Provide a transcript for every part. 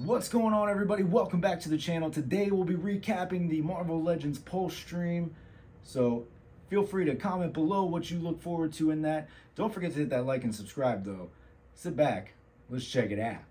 What's going on, everybody? Welcome back to the channel. Today we'll be recapping the Marvel Legends Pulse stream. So feel free to comment below what you look forward to in that. Don't forget to hit that like and subscribe though. Sit back, let's check it out.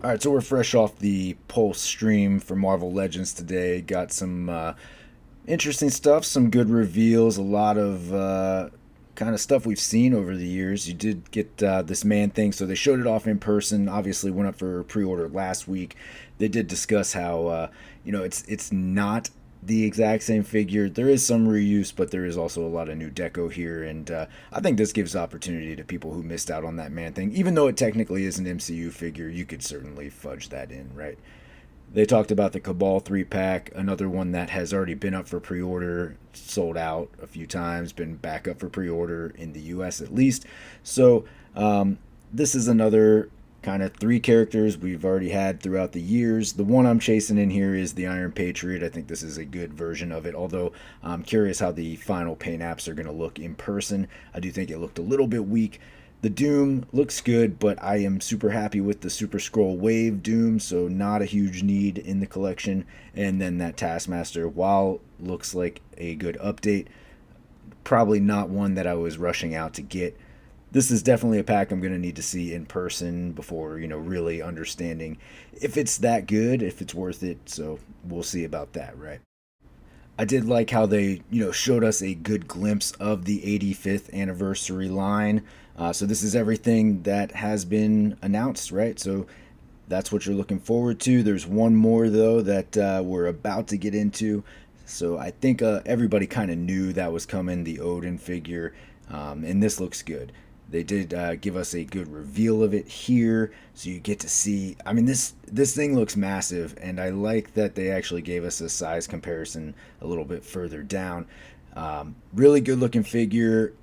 Alright, so we're fresh off the Pulse stream for Marvel Legends today. Got some interesting stuff, some good reveals, a lot of kind of stuff we've seen over the years. You did get this man thing, so they showed it off in person. Obviously went up for pre-order last week. They did discuss how it's not the exact same figure. There is some reuse, but there is also a lot of new deco here, and I think this gives opportunity to people who missed out on that man thing. Even though it technically is an MCU figure, you could certainly fudge that in, right? They talked about the Cabal 3-pack, another one that has already been up for pre-order, sold out a few times, been back up for pre-order in the US at least. So this is another kind of 3 characters we've already had throughout the years. The one I'm chasing in here is the Iron Patriot. I think this is a good version of it, although I'm curious how the final paint apps are going to look in person. I do think it looked a little bit weak. The Doom looks good, but I am super happy with the Super Skrull Wave Doom, so not a huge need in the collection. And then that Taskmaster, while looks like a good update, probably not one that I was rushing out to get. This is definitely a pack I'm going to need to see in person before, really understanding if it's that good, if it's worth it. So we'll see about that, right? I did like how they, showed us a good glimpse of the 85th anniversary line. So this is everything that has been announced, right? So that's what you're looking forward to. There's one more, though, that we're about to get into. So I think everybody kind of knew that was coming, the Odin figure, and this looks good. They did give us a good reveal of it here, so you get to see. I mean, this thing looks massive, and I like that they actually gave us a size comparison a little bit further down. Really good looking figure.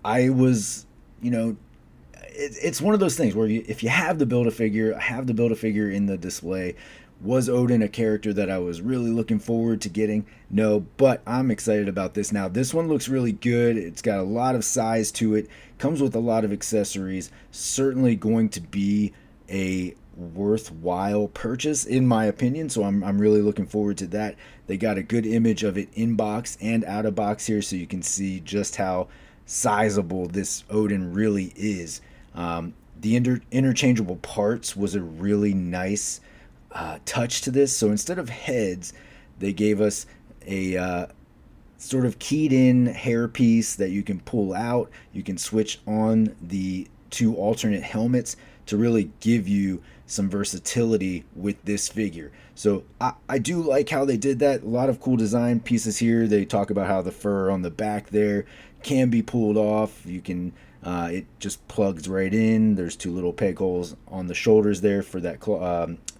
I was, it's one of those things where if you have the Build-A-Figure, I have the Build-A-Figure in the display. Was Odin a character that I was really looking forward to getting? No, but I'm excited about this now. This one looks really good. It's got a lot of size to it. Comes with a lot of accessories. Certainly going to be a worthwhile purchase in my opinion, so I'm really looking forward to that. They got a good image of it in box and out of box here, so you can see just how sizable this Odin really is. The interchangeable parts was a really nice touch to this. So instead of heads, they gave us a sort of keyed in hair piece that you can pull out. You can switch on the 2 alternate helmets to really give you some versatility with this figure. So I do like how they did that. A lot of cool design pieces here. They talk about how the fur on the back there can be pulled off. You can it just plugs right in. There's 2 little peg holes on the shoulders there for that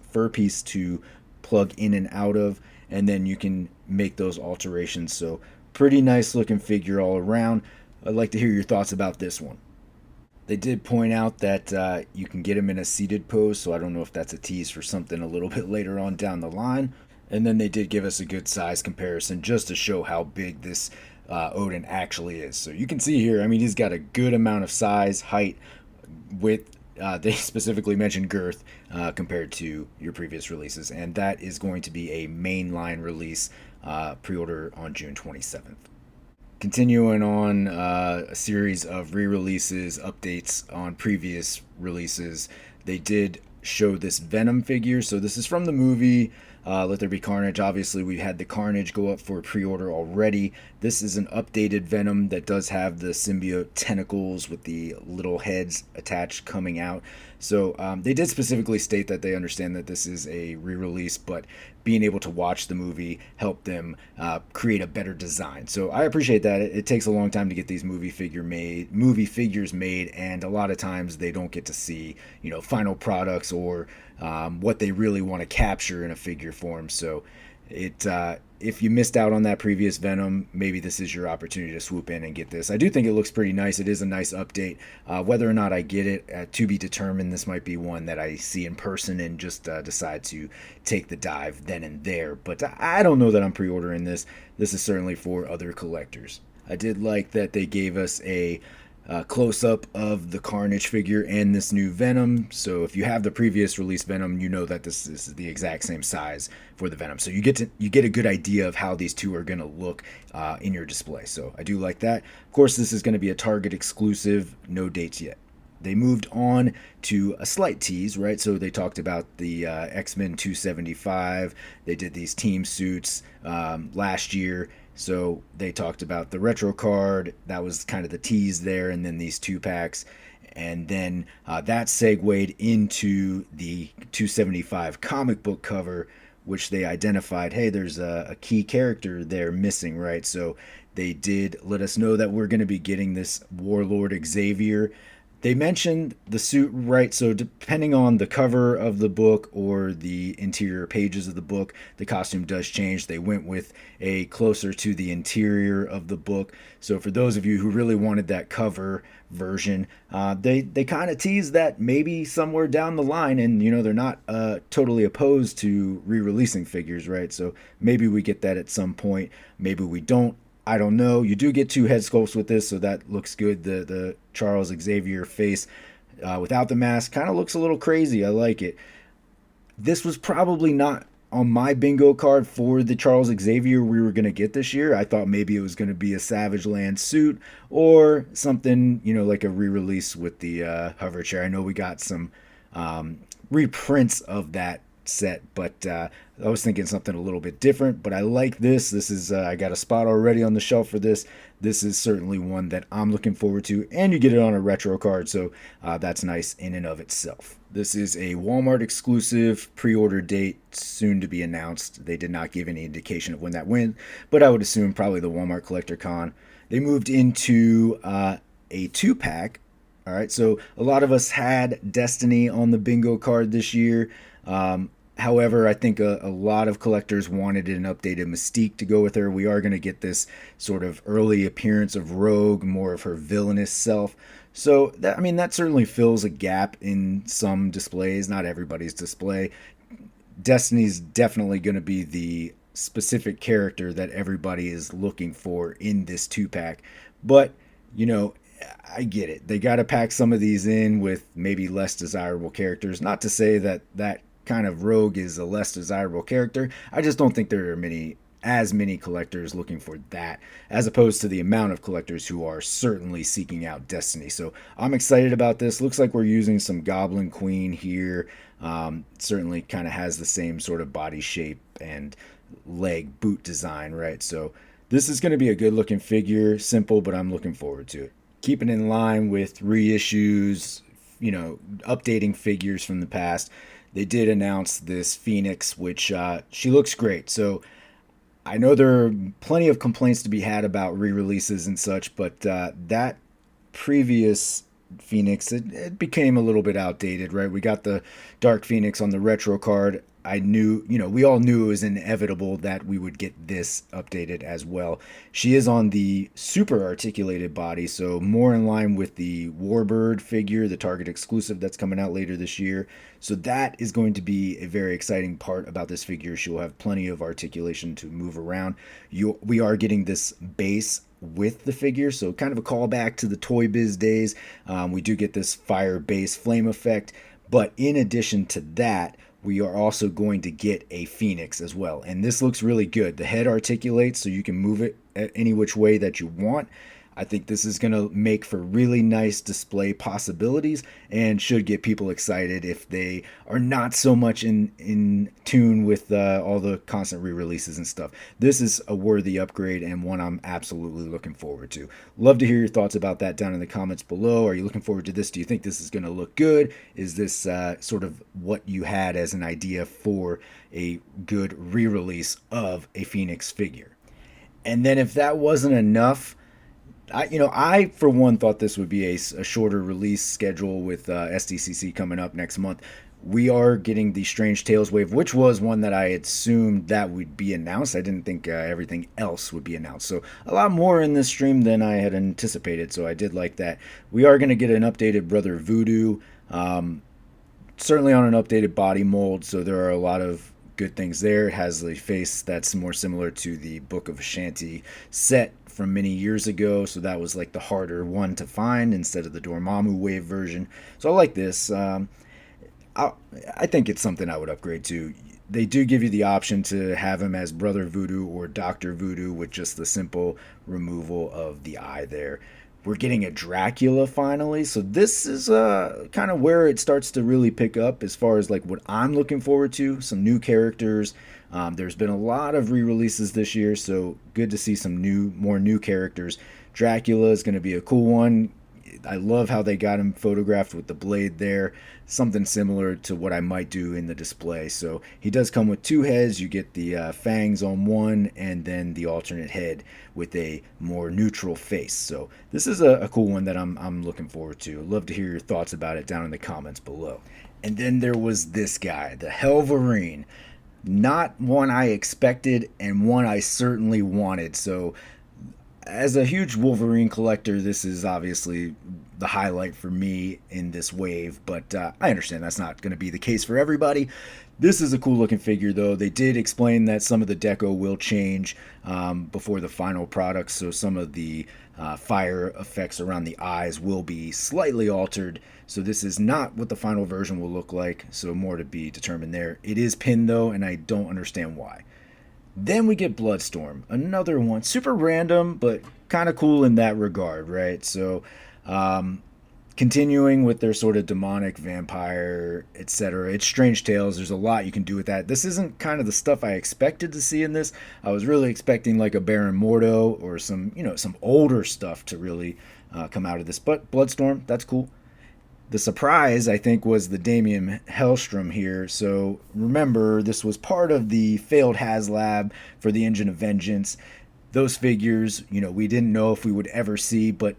fur piece to plug in and out of, and then you can make those alterations. So pretty nice looking figure all around. I'd like to hear your thoughts about this one. They did point out that you can get him in a seated pose, so I don't know if that's a tease for something a little bit later on down the line. And then they did give us a good size comparison just to show how big this Odin actually is. So you can see here, I mean, he's got a good amount of size, height, width. They specifically mentioned girth compared to your previous releases, and that is going to be a mainline release, pre-order on June 27th. Continuing on a series of re-releases, updates on previous releases, they did show this Venom figure. So this is from the movie Let There Be Carnage. Obviously, we had the Carnage go up for pre-order already. This is an updated Venom that does have the symbiote tentacles with the little heads attached coming out. So they did specifically state that they understand that this is a re-release, but being able to watch the movie helped them create a better design. So I appreciate that. It takes a long time to get these movie figures made, and a lot of times they don't get to see, final products or what they really want to capture in a figure form. So if you missed out on that previous Venom, maybe this is your opportunity to swoop in and get this. I do think it looks pretty nice. It is a nice update. Whether or not I get it, to be determined. This might be one that I see in person and just decide to take the dive then and there. But I don't know that I'm pre-ordering this. This is certainly for other collectors. I did like that they gave us a close-up of the Carnage figure and this new Venom. So if you have the previous release Venom, you know that this is the exact same size for the Venom. So you get a good idea of how these two are going to look in your display. So I do like that. Of course, this is going to be a Target exclusive, no dates yet. They moved on to a slight tease, right? So they talked about the X-Men 275. They did these team suits last year. So they talked about the retro card. That was kind of the tease there. And then these 2-packs. And then that segued into the 275 comic book cover, which they identified, hey, there's a key character there missing, right? So they did let us know that we're going to be getting this Warlord Xavier. They mentioned the suit, right? So depending on the cover of the book or the interior pages of the book, the costume does change. They went with a closer to the interior of the book. So for those of you who really wanted that cover version, they kind of teased that maybe somewhere down the line, and they're not totally opposed to re-releasing figures, right? So maybe we get that at some point. Maybe we don't. I don't know. You do get 2 head sculpts with this, so that looks good. The Charles Xavier face without the mask kind of looks a little crazy. I like it. This was probably not on my bingo card for the Charles Xavier we were going to get this year. I thought maybe it was going to be a Savage Land suit or something, like a re-release with the hover chair. I know we got some reprints of that set, but I was thinking something a little bit different. But I like this. This is I got a spot already on the shelf for this. This is certainly one that I'm looking forward to, and you get it on a retro card, so that's nice in and of itself. This is a Walmart exclusive, pre-order date soon to be announced. They did not give any indication of when that went, but I would assume probably the Walmart Collector Con. They moved into a 2-pack. All right, so a lot of us had Destiny on the bingo card this year. However, I think a lot of collectors wanted an updated Mystique to go with her. We are going to get this sort of early appearance of Rogue, more of her villainous self. So, that certainly fills a gap in some displays, not everybody's display. Destiny's definitely going to be the specific character that everybody is looking for in this 2-pack. But, I get it. They got to pack some of these in with maybe less desirable characters. Not to say that kind of Rogue is a less desirable character. I just don't think there are as many collectors looking for that, as opposed to the amount of collectors who are certainly seeking out Destiny. So I'm excited about this. Looks like we're using some Goblin Queen here. Certainly kind of has the same sort of body shape and leg boot design, right? So this is going to be a good looking figure. Simple, but I'm looking forward to it. Keeping in line with reissues, updating figures from the past, they did announce this Phoenix, which she looks great. So I know there are plenty of complaints to be had about re-releases and such, but that previous Phoenix, it became a little bit outdated, right? We got the Dark Phoenix on the retro card. I knew, we all knew it was inevitable that we would get this updated as well. She is on the super articulated body, so more in line with the Warbird figure, the Target exclusive that's coming out later this year. So that is going to be a very exciting part about this figure. She will have plenty of articulation to move around. We are getting this base with the figure, so kind of a callback to the Toy Biz days. We do get this fire base flame effect, but in addition to that, we are also going to get a Phoenix as well. And this looks really good. The head articulates so you can move it any which way that you want. I think this is going to make for really nice display possibilities and should get people excited if they are not so much in tune with all the constant re-releases and stuff. This is a worthy upgrade and one I'm absolutely looking forward to. Love to hear your thoughts about that down in the comments below. Are you looking forward to this? Do you think this is going to look good? Is this sort of what you had as an idea for a good re-release of a Phoenix figure? And then if that wasn't enough, I for one thought this would be a shorter release schedule with SDCC coming up next month. We are getting the Strange Tales wave, which was one that I assumed that would be announced. I didn't think everything else would be announced. So a lot more in this stream than I had anticipated. So I did like that. We are going to get an updated Brother Voodoo, certainly on an updated body mold. So there are a lot of good things there. It has a face that's more similar to the Book of Ashanti set from many years ago, so that was like the harder one to find instead of the Dormammu wave version. So I like this. I, I think it's something I would upgrade to. They do give you the option to have him as Brother Voodoo or Doctor Voodoo with just the simple removal of the eye there. We're getting a Dracula finally, so this is kind of where it starts to really pick up as far as like what I'm looking forward to. Some new characters. There's been a lot of re-releases this year, so good to see some more new characters. Dracula is going to be a cool one. I love how they got him photographed with the blade there. Something similar to what I might do in the display. So he does come with two heads. You get the fangs on one and then the alternate head with a more neutral face. So this is a cool one that I'm looking forward to. I'd love to hear your thoughts about it down in the comments below. And then there was this guy, the Wolverine. Not one I expected and one I certainly wanted. So as a huge Wolverine collector, this is obviously the highlight for me in this wave, but I understand that's not going to be the case for everybody. This is a cool looking figure, though. They did explain that some of the deco will change before the final product, so some of the fire effects around the eyes will be slightly altered. So this is not what the final version will look like, so more to be determined there. It is pinned, though, and I don't understand why. Then we get Bloodstorm, another one, super random, but kind of cool in that regard, right? So, continuing with their sort of demonic vampire, etc. It's Strange Tales. There's a lot you can do with that. This isn't kind of the stuff I expected to see in this. I was really expecting like a Baron Mordo or some, some older stuff to really come out of this. But Bloodstorm, that's cool. The surprise, I think, was the Damian Hellstrom here. So remember, this was part of the failed HasLab for the Engine of Vengeance. Those figures, we didn't know if we would ever see, but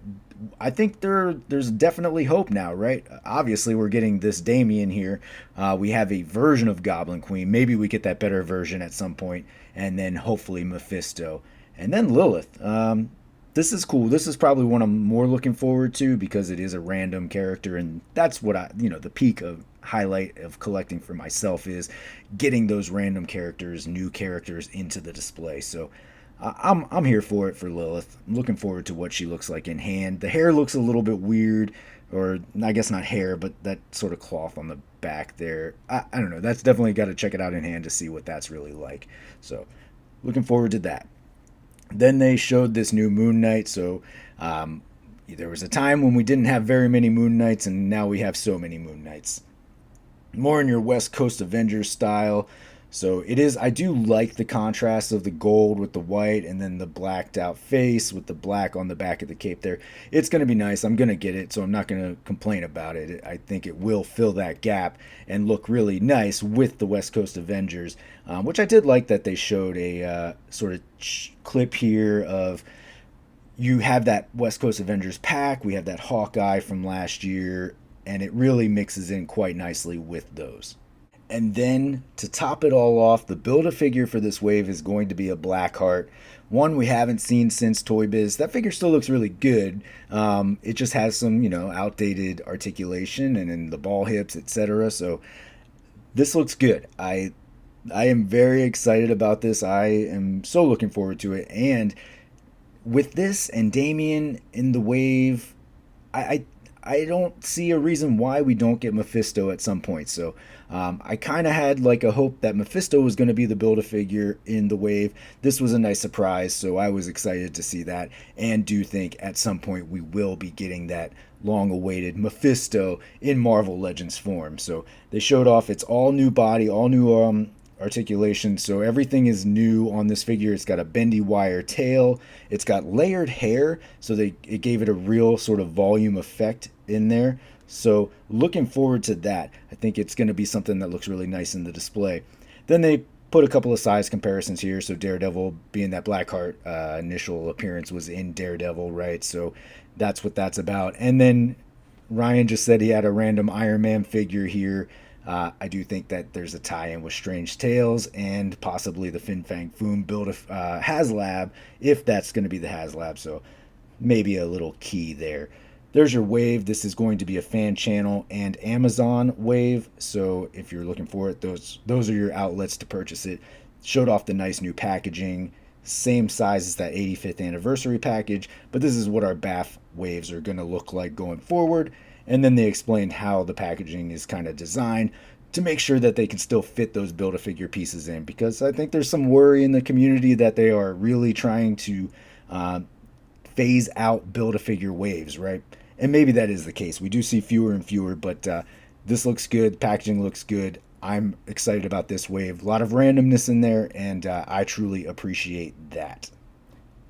I think there's definitely hope now, right? Obviously, we're getting this Damian here. We have a version of Goblin Queen. Maybe we get that better version at some point, and then hopefully Mephisto. And then Lilith. This is cool. This is probably one I'm more looking forward to because it is a random character, and that's what the peak of highlight of collecting for myself is getting those random characters, new characters into the display. So I'm here for it for Lilith. I'm looking forward to what she looks like in hand. The hair looks a little bit weird, or I guess not hair, but that sort of cloth on the back there. I don't know. That's definitely got to check it out in hand to see what that's really like. So looking forward to that. Then they showed this new Moon Knight. So there was a time when we didn't have very many Moon Knights, and now we have so many Moon Knights. More in your West Coast Avengers style. So it is, I do like the contrast of the gold with the white and then the blacked out face with the black on the back of the cape there. It's going to be nice. I'm going to get it, so I'm not going to complain about it. I think it will fill that gap and look really nice with the West Coast Avengers, which I did like that they showed a sort of clip here of you have that West Coast Avengers pack. We have that Hawkeye from last year, and it really mixes in quite nicely with those. And then to top it all off, the Build-A-Figure for this wave is going to be a Blackheart. One we haven't seen since Toy Biz. That figure still looks really good. It just has some, outdated articulation and in the ball hips, etc. So this looks good. I am very excited about this. I am so looking forward to it. And with this and Damian in the wave, I don't see a reason why we don't get Mephisto at some point. So I kind of had like a hope that Mephisto was going to be the Build-A-Figure in the wave. This was a nice surprise, so I was excited to see that, and do think at some point we will be getting that long-awaited Mephisto in Marvel Legends form. So they showed off its all new body, all new articulation, so everything is new on this figure. It's got a bendy wire tail, it's got layered hair, so it gave it a real sort of volume effect in there. So looking forward to that. I think it's going to be something that looks really nice in the display. Then they put a couple of size comparisons here. So Daredevil, being that Blackheart initial appearance was in Daredevil, right? So that's what that's about. And then Ryan just said he had a random Iron Man figure here. I do think that there's a tie-in with Strange Tales and possibly the Fin Fang Foom build of HasLab, if that's going to be the HasLab. So maybe a little key there. There's your wave. This is going to be a fan channel and Amazon wave. So if you're looking for it, those are your outlets to purchase it. Showed off the nice new packaging. same size as that 85th anniversary package, but this is what our BAF waves are going to look like going forward. And then they explained how the packaging is kind of designed to make sure that they can still fit those Build-A-Figure pieces in, because I think there's some worry in the community that they are really trying to phase out Build-A-Figure waves, right? And maybe that is the case. We do see fewer and fewer, but this looks good. Packaging looks good. I'm excited about this wave. A lot of randomness in there, and I truly appreciate that.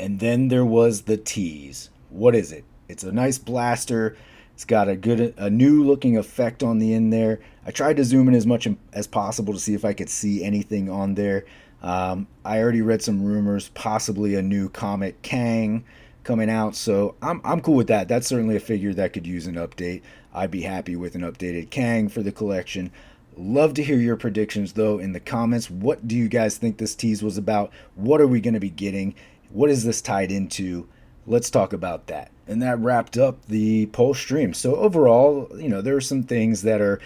And then there was the tease. What is it? It's a nice blaster. It's got a new looking effect on the end there. I tried to zoom in as much as possible to see if I could see anything on there. I already read some rumors, possibly a new Comet Kang coming out, so I'm cool with that. That's certainly a figure that could use an update. I'd be happy with an updated Kang for the collection. Love to hear your predictions though in the comments. What do you guys think this tease was about? What are we going to be getting? What is this tied into? Let's talk about that. And that wrapped up the poll stream. So overall, there are some things that are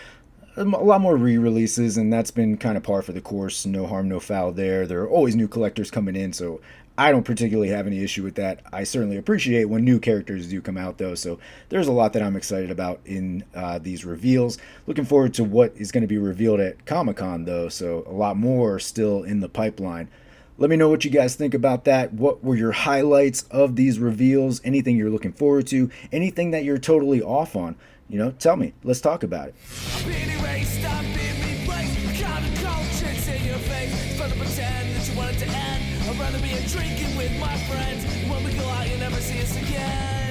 a lot more re-releases, and that's been kind of par for the course. No harm, no foul there. There are always new collectors coming in, so I don't particularly have any issue with that. I certainly appreciate when new characters do come out, though, so there's a lot that I'm excited about in these reveals. Looking forward to what is going to be revealed at Comic-Con, though, so a lot more still in the pipeline. Let me know what you guys think about that. What were your highlights of these reveals? Anything you're looking forward to? Anything that you're totally off on? Tell me. Let's talk about it. I'd rather be drinking with my friends. When we go out, you never see us again.